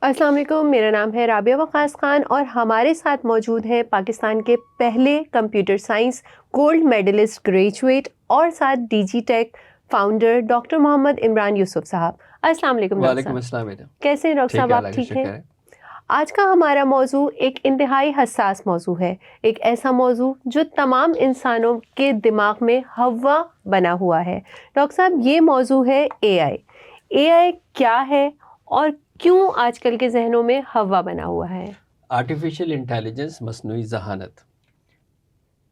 السلام علیکم، میرا نام ہے رابعہ وقاص خان اور ہمارے ساتھ موجود ہیں پاکستان کے پہلے computer science gold medallist graduate اور ساتھ D G tech founder doctor Muhammad Imran Yousuf صاحب۔ السلام علیکم ڈاکٹر وعلیکم صاحب، السلام بیٹا۔ کیسے ہیں ڈاکٹر صاحب؟ آپ ٹھیک ہیں؟ آج کا ہمارا موضوع ایک انتہائی حساس موضوع ہے، ایک ایسا موضوع جو تمام انسانوں کے دماغ میں ہوا بنا ہوا ہے۔ ڈاکٹر صاحب، یہ موضوع ہے اے آئی۔ اے آئی کیا ہے اور کیوں آج کل کے ذہنوں میں ہوا بنا ہوا ہے؟ آرٹیفیشیل انٹیلیجنس، مصنوعی ذہانت،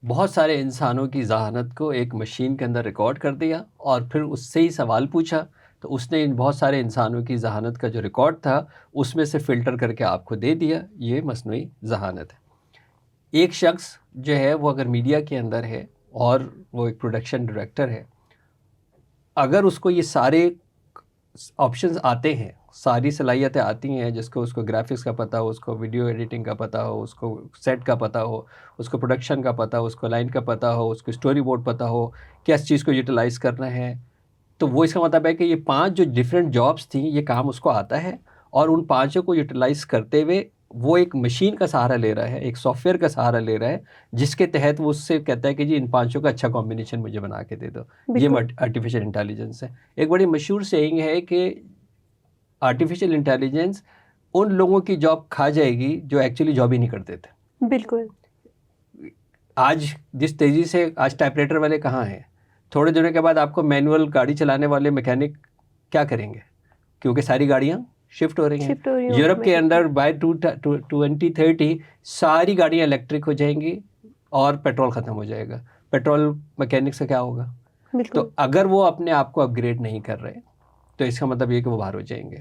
بہت سارے انسانوں کی ذہانت کو ایک مشین کے اندر ریکارڈ کر دیا اور پھر اس سے ہی سوال پوچھا تو اس نے ان بہت سارے انسانوں کی ذہانت کا جو ریکارڈ تھا اس میں سے فلٹر کر کے آپ کو دے دیا۔ یہ مصنوعی ذہانت ہے۔ ایک شخص جو ہے وہ اگر میڈیا کے اندر ہے اور وہ ایک پروڈکشن ڈائریکٹر ہے، اگر اس کو یہ سارے آپشنز آتے ہیں، ساری صلاحیتیں آتی ہیں، جس کو اس کو گرافکس کا پتہ ہو، اس کو ویڈیو ایڈیٹنگ کا پتہ ہو، اس کو سیٹ کا پتہ ہو، اس کو پروڈکشن کا پتہ ہو، اس کو لائن کا پتہ ہو، اس کو اسٹوری بورڈ پتہ ہو، کس چیز کو یوٹیلائز کرنا ہے، تو وہ اس کا مطلب ہے کہ یہ 5 جو ڈیفرنٹ جابس تھیں، یہ کام اس کو آتا ہے اور ان 5 کو یوٹیلائز کرتے ہوئے وہ ایک مشین کا سہارا لے رہا ہے، ایک سافٹ ویئر کا سہارا لے رہا ہے، جس کے تحت وہ اس سے کہتا ہے کہ جی ان 5 کا اچھا کمبینیشن مجھے بنا کے دے دو۔ یہ آرٹیفیشیل انٹیلیجنس ہے۔ ایک بڑی مشہور سیئنگ ہے کہ آرٹیفیشیل انٹیلیجنس ان لوگوں کی جاب کھا جائے گی جو ایکچولی جاب ہی نہیں کرتے تھے۔ بالکل۔ آج جس تیزی سے آج ٹائپ رائٹر والے کہاں ہیں، تھوڑے دنوں کے بعد آپ کو مینول گاڑی چلانے والے میکینک کیا کریں گے، کیونکہ ساری گاڑیاں شفٹ ہو رہی ہیں۔ یورپ کے اندر بائی 2030 ساری گاڑیاں الیکٹرک ہو جائیں گی اور پیٹرول ختم ہو جائے گا۔ پیٹرول میکینک سے کیا ہوگا؟ تو اگر وہ اپنے آپ کو اپ گریڈ نہیں کر رہے تو اس کا مطلب یہ کہ وہ باہر ہو جائیں گے۔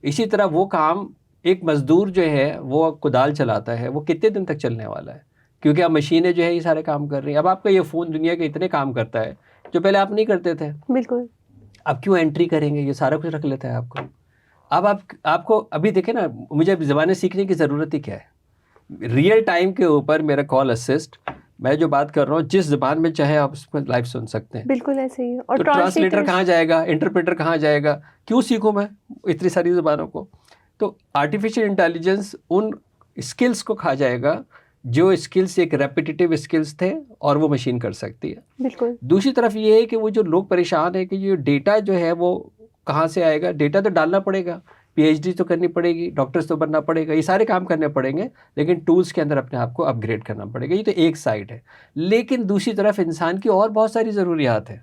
اسی طرح وہ کام ایک مزدور جو ہے وہ کدال چلاتا ہے، وہ کتنے دن تک چلنے والا ہے؟ کیونکہ اب مشینیں جو ہے یہ سارے کام کر رہی ہیں۔ اب آپ کا یہ فون دنیا کے اتنے کام کرتا ہے جو پہلے آپ نہیں کرتے تھے۔ بالکل۔ اب کیوں انٹری کریں گے؟ یہ سارا کچھ رکھ لیتا ہے آپ کو۔ اب آپ کو ابھی دیکھیں نا، مجھے اب زبانیں سیکھنے کی ضرورت ہی کیا ہے؟ ریئل ٹائم کے اوپر میرا کال اسسٹ، میں جو بات کر رہا ہوں جس زبان میں چاہے آپ اس میں لائیو سن سکتے ہیں۔ بالکل ایسے ہی ہے۔ اور تو ٹرانسلیٹر کہاں جائے گا؟ انٹرپریٹر کہاں جائے گا؟ کیوں سیکھوں میں اتنی ساری زبانوں کو؟ تو آرٹیفیشیل انٹیلیجنس ان اسکلس کو کھا جائے گا جو اسکلس ایک ریپیٹیٹیو اسکلس تھے اور وہ مشین کر سکتی ہے۔ بالکل۔ دوسری طرف یہ ہے کہ وہ جو لوگ پریشان ہیں کہ یہ ڈیٹا جو ہے وہ کہاں سے آئے گا؟ ڈیٹا تو ڈالنا پڑے گا، پی ایچ ڈی تو کرنی پڑے گی، ڈاکٹرز تو بننا پڑے گا، یہ سارے کام کرنے پڑیں گے، لیکن ٹولز کے اندر اپنے آپ کو اپ گریڈ کرنا پڑے گا۔ یہ تو ایک سائڈ ہے، لیکن دوسری طرف انسان کی اور بہت ساری ضروریات ہیں۔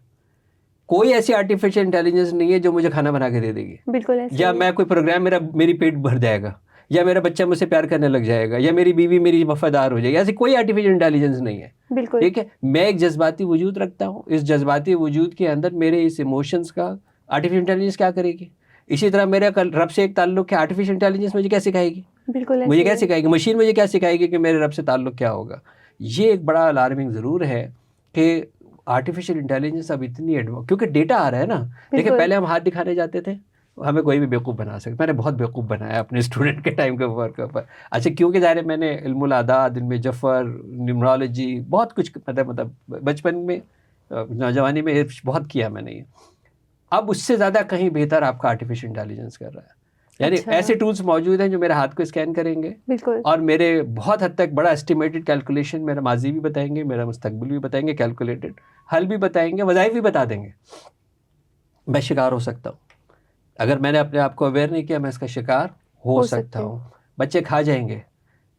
کوئی ایسی آرٹیفیشیل انٹیلیجنس نہیں ہے جو مجھے کھانا بنا کے دے دے گی، بالکل، یا میں کوئی پروگرام میری پیٹ بھر جائے گا، یا میرا بچہ مجھ سے پیار کرنے لگ جائے گا، یا میری بیوی میری وفادار ہو جائے گی۔ ایسی کوئی آرٹیفیشیل انٹیلیجنس نہیں ہے۔ بالکل ٹھیک ہے، میں ایک جذباتی وجود رکھتا ہوں، اس جذباتی وجود کے اندر میرے اس ایموشنس کا آرٹیفیشیل انٹیلیجنس کیا کرے گی؟ اسی طرح میرا رب سے ایک تعلق ہے، آرٹیفیشیل انٹیلیجنس مجھے کیا سکھائے گی؟ بالکل مجھے کیا سکھائے گی؟ مشین مجھے کیا سکھائے گی کہ میرے رب سے تعلق کیا ہوگا؟ یہ ایک بڑا الارمنگ ضرور ہے کہ آرٹیفیشیل انٹیلیجنس اب اتنی کیونکہ ڈیٹا آ رہا ہے نا۔ دیکھیں پہلے ہم ہاتھ دکھانے جاتے تھے، ہمیں کوئی بھی بیوقوف بنا سکتا۔ میں نے بہت بیوقوف بنایا اپنے اسٹوڈنٹ کے ٹائم کے اوپر۔ اچھا، کیونکہ ظاہر ہے میں نے علم الاعداد، علم جفر، نیومرالوجی، بہت کچھ مطلب بچپن میں نوجوانی میں بہت کیا میں نے یہ۔ اب اس سے زیادہ کہیں بہتر آپ کا آرٹیفیشیل انٹیلیجنس کر رہا ہے۔ یعنی ایسے ٹولز موجود ہیں جو میرے ہاتھ کو اسکین کریں گے اور میرے بہت حد تک بڑا اسٹیمیٹڈ کیلکولیشن، میرا ماضی بھی بتائیں گے، میرا مستقبل بھی بتائیں گے، کیلکولیٹڈ حل بھی بتائیں گے، وظائف بھی بتا دیں گے۔ میں شکار ہو سکتا ہوں، اگر میں نے اپنے آپ کو اویئر نہیں کیا میں اس کا شکار ہو سکتا ہوں۔ بچے کھا جائیں گے،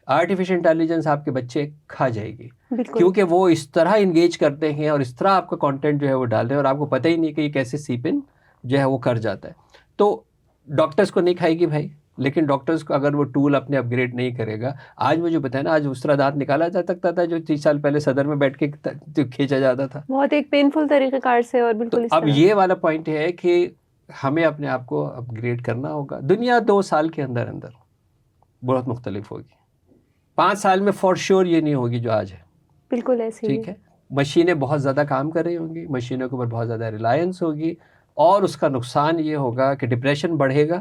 آرٹیفیشیل انٹیلیجنس آپ کے بچے کھا جائے گی، کیونکہ وہ اس طرح انگیج کرتے ہیں اور اس طرح آپ کا کانٹینٹ جو ہے وہ ڈال رہے ہیں اور آپ کو پتہ ہی نہیں کہ یہ کیسے سیپ ان جو ہے وہ کر جاتا ہے۔ تو ڈاکٹرز کو نہیں کھائے گی بھائی، لیکن ڈاکٹرز کو اگر وہ ٹول اپنے اپ گریڈ نہیں کرے گا، آج مجھے بتائیں نا، آج اس طرح دانت نکالا جا سکتا تھا جو 30 سال پہلے صدر میں بیٹھ کے کھینچا جاتا تھا، بہت ایک پینفل طریقہ کار سے۔ اور بالکل اب یہ والا پوائنٹ ہے کہ ہمیں اپنے آپ کو اپ گریڈ کرنا ہوگا۔ دنیا 2 سال کے اندر بہت مختلف ہوگی، 5 سال میں فور شیور یہ نہیں ہوگی جو آج ہے۔ بالکل ایسے ٹھیک ہے، مشینیں بہت زیادہ کام کر رہی ہوں گی، مشینوں کے اوپر بہت زیادہ ریلائنس ہوگی، اور اس کا نقصان یہ ہوگا کہ ڈپریشن بڑھے گا،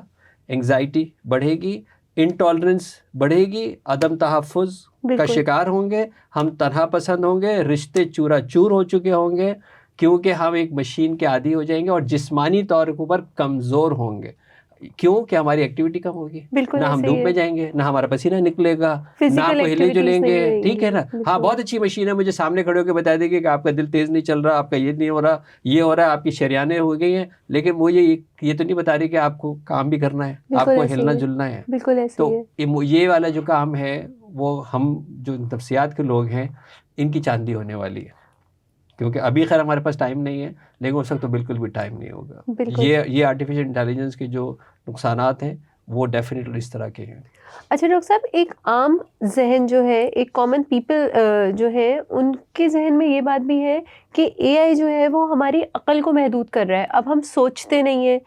انگزائٹی بڑھے گی، انٹالرنس بڑھے گی، عدم تحفظ کا شکار ہوں گے، ہم تنہا پسند ہوں گے، رشتے چورا چور ہو چکے ہوں گے، کیونکہ ہم ایک مشین کے عادی ہو جائیں گے اور جسمانی طور کے اوپر کمزور ہوں گے۔ کیوں کہ ہماری ایکٹیویٹی کم ہوگی, بالکل نہ ہم دھوپ میں جائیں گے, نہ ہمارا پسینہ نکلے گا, نہ ہم کو ہلیں جلیں گے, ٹھیک ہے نا. ہاں بہت اچھی مشین ہے, مجھے سامنے کھڑے ہو کے بتا دے گی کہ آپ کا دل تیز نہیں چل رہا, آپ کا یہ نہیں ہو رہا, یہ ہو رہا ہے, آپ کی شریانیں ہو گئی ہیں, لیکن مجھے یہ تو نہیں بتا رہی کہ آپ کو کام بھی کرنا ہے, آپ کو ہلنا جلنا ہے. تو یہ والا جو کام ہے وہ ہم جو نفسیات کے لوگ ہیں ان کی چاندی ہونے والی ہے, کیونکہ ابھی خیر ہمارے پاس ٹائم نہیں ہے, لیکن اس وقت تو بالکل بھی ٹائم نہیں ہوگا. یہ آرٹیفیشل انٹیلیجنس کے جو نقصانات ہیں وہ ڈیفینیٹلی اس طرح کے ہیں. اچھا ڈاکٹر صاحب, ایک عام ذہن جو ہے, ایک کامن پیپل جو ہے, ان کے ذہن میں یہ بات بھی ہے کہ اے آئی جو ہے وہ ہماری عقل کو محدود کر رہا ہے. اب ہم سوچتے نہیں ہیں,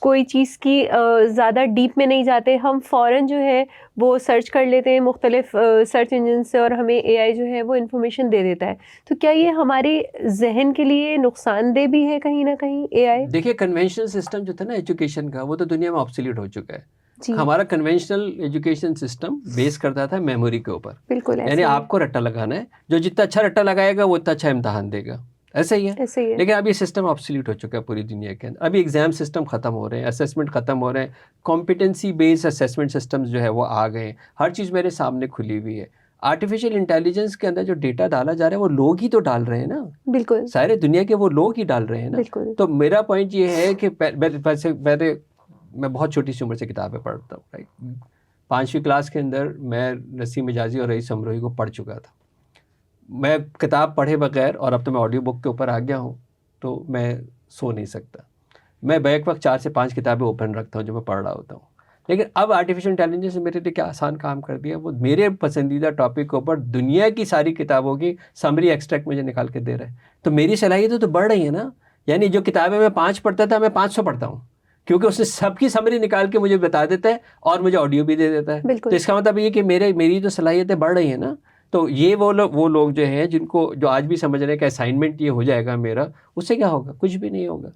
کوئی چیز کی زیادہ ڈیپ میں نہیں جاتے, ہم فوراً جو ہے وہ سرچ کر لیتے ہیں مختلف سرچ انجن سے, اور ہمیں اے آئی جو ہے وہ انفارمیشن دے دیتا ہے. تو کیا یہ ہمارے ذہن کے لیے نقصان دہ بھی ہے کہیں نہ کہیں اے آئی؟ دیکھیے کنونشنل سسٹم جو تھا نا ایجوکیشن کا, وہ تو دنیا میں آبسلیٹ ہو چکا ہے. جی. ہمارا کنونشنل ایجوکیشن سسٹم بیس کرتا تھا میموری کے اوپر, بالکل, یعنی آپ کو رٹا لگانا ہے, جو جتنا اچھا رٹا لگائے گا وہ اتنا اچھا امتحان دے گا, ایسا ہی ہے. لیکن اب یہ سسٹم آبسلیٹ ہو چکا ہے پوری دنیا کے اندر. ابھی ایگزام سسٹم ختم ہو رہے ہیں, اسیسمنٹ ختم ہو رہے ہیں, کمپیٹنسی بیس اسیسمنٹ سسٹمز جو ہے وہ آ گئے ہیں, ہر چیز میرے سامنے کھلی ہوئی ہے. آرٹیفیشیل انٹیلیجنس کے اندر جو ڈیٹا ڈالا جا رہا ہے وہ لوگ ہی تو ڈال رہے ہیں نا, بالکل سارے دنیا کے وہ لوگ ہی ڈال رہے ہیں نا. تو میرا پوائنٹ یہ ہے کہ میں بہت چھوٹی سی عمر سے کتابیں پڑھتا ہوں. 5ویں کلاس کے اندر میں نسیم حجازی اور رئیس امروہی کو پڑھ چکا تھا. میں کتاب پڑھے بغیر, اور اب تو میں آڈیو بک کے اوپر آ گیا ہوں, تو میں سو نہیں سکتا. میں بیک وقت 4 سے 5 کتابیں اوپن رکھتا ہوں جو میں پڑھ رہا ہوتا ہوں. لیکن اب آرٹیفیشل انٹیلیجنس نے میرے لیے کیا آسان کام کر دیا, وہ میرے پسندیدہ ٹاپک کے اوپر دنیا کی ساری کتابوں کی سمری ایکسٹریکٹ مجھے نکال کے دے رہا ہے. تو میری صلاحیتیں تو بڑھ رہی ہیں نا. یعنی جو کتابیں میں 5 پڑھتا تھا میں 500 پڑھتا ہوں, کیونکہ اس نے سب کی سمری نکال کے مجھے بتا دیتا ہے اور مجھے آڈیو بھی دے دیتا ہے. تو اس کا مطلب یہ کہ میری تو صلاحیتیں بڑھ رہی ہیں نا. تو یہ وہ لوگ جو ہیں جن کو جو آج بھی سمجھ رہے ہیں کہ اسائنمنٹ یہ ہو جائے گا میرا, اس سے کیا ہوگا؟ کچھ بھی نہیں ہوگا.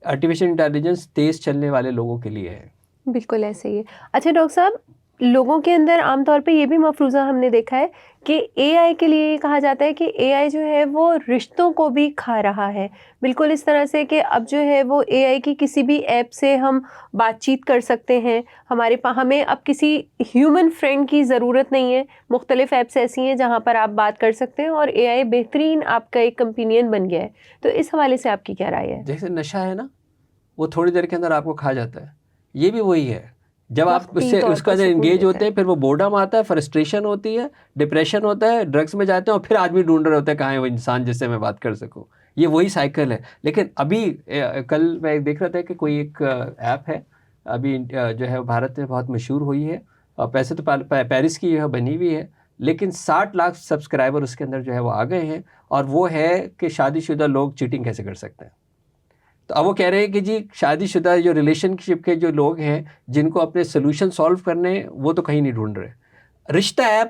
آرٹیفیشل انٹیلیجنس تیز چلنے والے لوگوں کے لیے ہے. بالکل ایسے ہی ہے. اچھا ڈاکٹر صاحب, لوگوں کے اندر عام طور پہ یہ بھی مفروضہ ہم نے دیکھا ہے کہ اے آئی کے لیے یہ کہا جاتا ہے کہ اے آئی جو ہے وہ رشتوں کو بھی کھا رہا ہے. بالکل اس طرح سے کہ اب جو ہے وہ اے آئی کی کسی بھی ایپ سے ہم بات چیت کر سکتے ہیں. ہمیں اب کسی ہیومن فرینڈ کی ضرورت نہیں ہے. مختلف ایپس ایسی ہیں جہاں پر آپ بات کر سکتے ہیں, اور اے آئی بہترین آپ کا ایک کمپینین بن گیا ہے. تو اس حوالے سے آپ کی کیا رائے ہے؟ جیسے نشہ ہے نا, وہ تھوڑی دیر کے اندر آپ کو کھا جاتا ہے. یہ بھی وہی ہے, جب آپ اس کا انگیج ہوتے ہیں پھر وہ بورڈم آتا ہے, فرسٹریشن ہوتی ہے, ڈپریشن ہوتا ہے, ڈرگس میں جاتے ہیں, اور پھر آدمی ڈھونڈ رہے ہوتے ہیں کہاں ہے وہ انسان جس سے میں بات کر سکوں. یہ وہی سائیکل ہے. لیکن ابھی کل میں دیکھ رہا تھا کہ کوئی ایک ایپ ہے ابھی جو ہے بھارت میں بہت مشہور ہوئی ہے, اور پیسے تو پیرس کی جو ہے بنی ہوئی ہے, لیکن 60 لاکھ سبسکرائبر اس کے اندر جو ہے وہ آ گئے ہیں. اور وہ ہے کہ شادی شدہ لوگ چیٹنگ کیسے کر سکتے ہیں. تو اب وہ کہہ رہے ہیں کہ جی شادی شدہ جو ریلیشن شپ کے جو لوگ ہیں جن کو اپنے سولوشن سالو کرنے, وہ تو کہیں نہیں ڈھونڈ رہے. رشتہ ایپ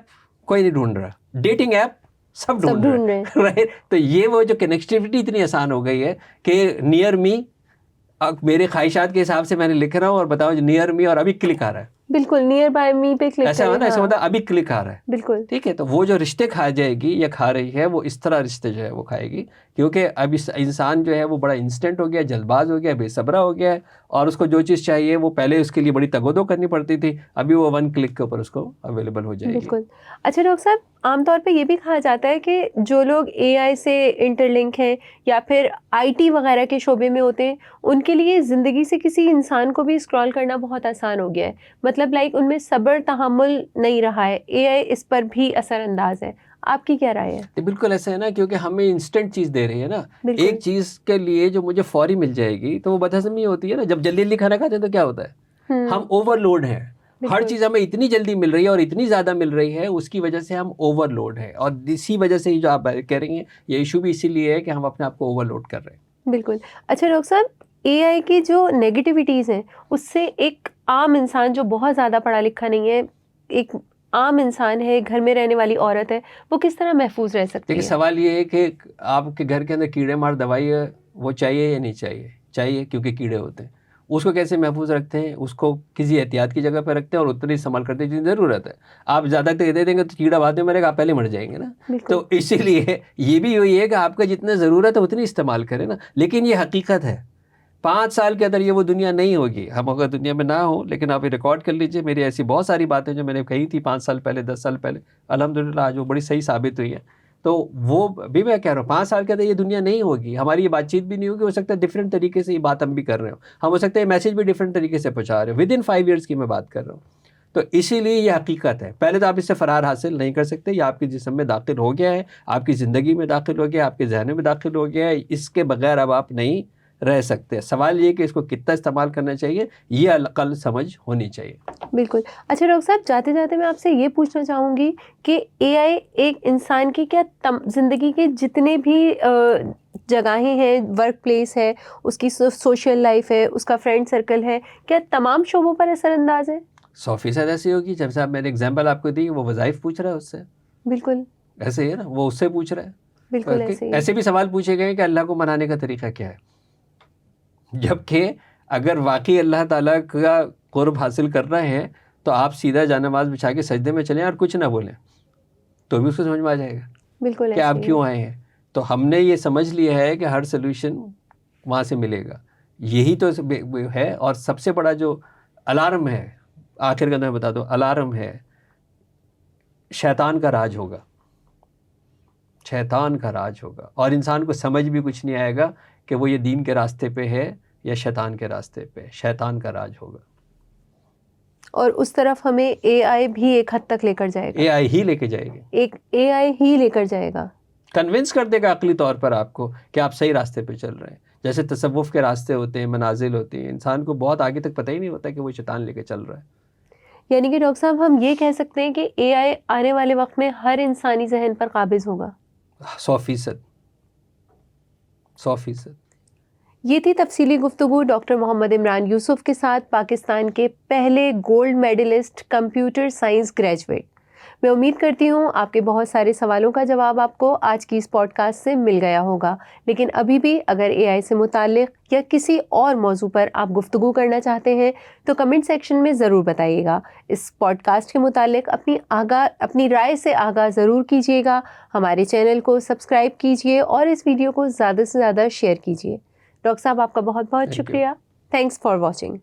کوئی نہیں ڈھونڈ رہا, ڈیٹنگ ایپ سب ڈھونڈ رہے. تو یہ وہ جو کنیکٹیوٹی اتنی آسان ہو گئی ہے کہ نیئر می, میرے خواہشات کے حساب سے میں نے لکھ رہا ہوں اور بتاؤ نیئر می, اور ابھی کلک آ رہا ہے. بالکل نیئر بائی می پہ کلک ایسا ہے نا, ایسا مطلب ابھی کلک آ رہا ہے. بالکل ٹھیک ہے. تو وہ جو رشتے کھا جائے گی یا کھا رہی ہے, وہ اس طرح رشتے جو ہے وہ کھائے گی, کیونکہ اب انسان جو ہے وہ بڑا انسٹنٹ ہو گیا, جلد باز ہو گیا, بے صبرا ہو گیا ہے, اور اس کو جو چیز چاہیے وہ پہلے اس کے لیے بڑی تگودو کرنی پڑتی تھی, ابھی وہ 1 کلک کے اوپر اس کو اویلیبل ہو جائے گی. بالکل. اچھا ڈاکٹر صاحب, عام طور پہ یہ بھی کہا جاتا ہے کہ جو لوگ اے آئی سے انٹر لنک ہیں یا پھر آئی ٹی وغیرہ کے شعبے میں ہوتے ہیں, ان کے لیے زندگی سے کسی انسان کو بھی اسکرال کرنا بہت آسان ہو گیا ہے. مطلب ان میں صبر تحمل نہیں رہا ہے, اے آئی اس پر بھی اثر انداز ہے. آپ کی کیا رائے ہے؟ بالکل ایسا ہے نا, کیونکہ ہمیں انسٹنٹ چیز دے رہی ہے نا. ایک چیز کے لیے جو مجھے فوری مل جائے گی تو وہ بدہضمی ہوتی ہے نا. جب جلدی جلدی کھانا کھاتے ہیں تو کیا ہوتا ہے, ہم اوور لوڈ ہیں. ہر چیز ہمیں اتنی جلدی مل رہی ہے اور اتنی زیادہ مل رہی ہے, اس کی وجہ سے ہم اوور لوڈ ہیں. اور اسی وجہ سے ہی جو آپ کہہ رہی ہیں, یہ ایشو بھی اسی لیے ہے کہ ہم اپنے آپ کو اوور لوڈ کر رہے ہیں. بالکل. اچھا ڈاکٹر صاحب, اے آئی کی جو نیگیٹیوٹیز ہیں اس سے ایک عام انسان جو بہت زیادہ پڑھا لکھا نہیں ہے, ایک عام انسان ہے, گھر میں رہنے والی عورت ہے, وہ کس طرح محفوظ رہ سکتی ہے؟ لیکن سوال یہ ہے کہ آپ کے گھر کے اندر کیڑے مار دوائی ہے, وہ چاہیے یا نہیں چاہیے؟ چاہیے, کیونکہ کیڑے ہوتے ہیں. اس کو کیسے محفوظ رکھتے ہیں؟ اس کو کسی احتیاط کی جگہ پہ رکھتے ہیں اور اتنا استعمال کرتے ہیں جتنی ضرورت ہے. آپ زیادہ تک دے دیں گے تو کیڑا بعد میں مرے گا, آپ پہلے مر جائیں گے نا. تو اسی لیے یہ بھی یہی ہے کہ آپ کا جتنا ضرورت ہے اتنی استعمال کریں نا. لیکن یہ حقیقت ہے, 5 سال کے اندر یہ وہ دنیا نہیں ہوگی. ہم اگر دنیا میں نہ ہوں, لیکن آپ یہ ریکارڈ کر لیجئے, میری ایسی بہت ساری باتیں جو میں نے کہی تھی 5 سال پہلے, 10 سال پہلے, الحمدللہ آج وہ بڑی صحیح ثابت ہوئی ہیں. تو وہ بھی میں کہہ رہا ہوں 5 سال کے اندر یہ دنیا نہیں ہوگی, ہماری یہ بات چیت بھی نہیں ہوگی. ہو سکتا ہے ڈفرینٹ طریقے سے یہ بات ہم بھی کر رہے ہوں, ہم ہو سکتا ہے میسج بھی ڈفرینٹ طریقے سے پہنچا رہے ہوں. ود ان 5 ایئرس کی میں بات کر رہا ہوں. تو اسی لیے یہ حقیقت ہے. پہلے تو آپ اس سے فرار حاصل نہیں کر سکتے, یہ آپ کے جسم میں داخل ہو گیا ہے, آپ کی زندگی میں داخل ہو گیا, آپ کے ذہن میں داخل ہو گیا ہے. اس کے بغیر اب آپ نہیں رہ سکتے. سوال یہ کہ اس کو کتنا استعمال کرنا چاہیے, یہ عقل سمجھ ہونی چاہیے. بالکل. اچھا ڈاکٹر صاحب, جاتے جاتے میں آپ سے یہ پوچھنا چاہوں گی کہ اے آئی ایک انسان کی کیا زندگی کے جتنے بھی جگہیں ہیں, ورک پلیس ہے, اس کی سوشل لائف ہے, اس کا فرینڈ سرکل ہے, کیا تمام شعبوں پر اثر انداز ہے؟ 100% ایسی ہوگی. جب صاحب میں نے ایگزامپل آپ کو دی, وہ وظائف پوچھ رہا ہے اس سے. بالکل ایسے ہی ہے نا, وہ اس سے پوچھ رہا ہے. بالکل ایسے ہی. ایسے بھی سوال پوچھے گئے کہ اللہ کو منانے کا طریقہ کیا ہے, جبکہ اگر واقعی اللہ تعالیٰ کا قرب حاصل کر رہے ہیں تو آپ سیدھا جانماز بچھا کے سجدے میں چلیں اور کچھ نہ بولیں, تو بھی اس کو سمجھ میں آ جائے گا بالکل کہ آپ کیوں آئے ہیں. تو ہم نے یہ سمجھ لیا ہے کہ ہر سلوشن وہاں سے ملے گا. یہی تو ہے. اور سب سے بڑا جو الارم ہے, آخر کا میں بتا دوں, الارم ہے, شیطان کا راج ہوگا. شیطان کا راج ہوگا, اور انسان کو سمجھ بھی کچھ نہیں آئے گا کہ وہ یہ دین کے راستے پہ ہے یا شیطان کے راستے پہ. شیطان کا راج ہوگا, اور اس طرف ہمیں اے آئی بھی ایک حد تک لے کر جائے گا. اے آئی ہی لے کے جائے گی, ایک اے آئی ہی لے کر جائے گا, کنونس کر دے گا عقلی طور پر آپ کو کہ آپ صحیح راستے پہ چل رہے ہیں. جیسے تصوف کے راستے ہوتے ہیں, منازل ہوتی ہیں, انسان کو بہت آگے تک پتہ ہی نہیں ہوتا کہ وہ شیطان لے کے چل رہا ہے. یعنی کہ ڈاکٹر صاحب ہم یہ کہہ سکتے ہیں کہ اے آئی آنے والے وقت میں ہر انسانی ذہن پر قابض ہوگا. 100%. یہ تھی تفصیلی گفتگو ڈاکٹر محمد عمران یوسف کے ساتھ, پاکستان کے پہلے gold medallist computer science graduate. میں امید کرتی ہوں آپ کے بہت سارے سوالوں کا جواب آپ کو آج کی اس پوڈ کاسٹ سے مل گیا ہوگا. لیکن ابھی بھی اگر اے آئی سے متعلق یا کسی اور موضوع پر آپ گفتگو کرنا چاہتے ہیں تو کمنٹ سیکشن میں ضرور بتائیے گا. اس پوڈ کاسٹ کے متعلق اپنی رائے سے آگاہ ضرور کیجیے گا. ہمارے چینل کو سبسکرائب کیجیے اور اس ویڈیو کو زیادہ سے زیادہ شیئر کیجیے. ڈاکٹر صاحب آپ کا بہت بہت شکریہ. Thanks for watching.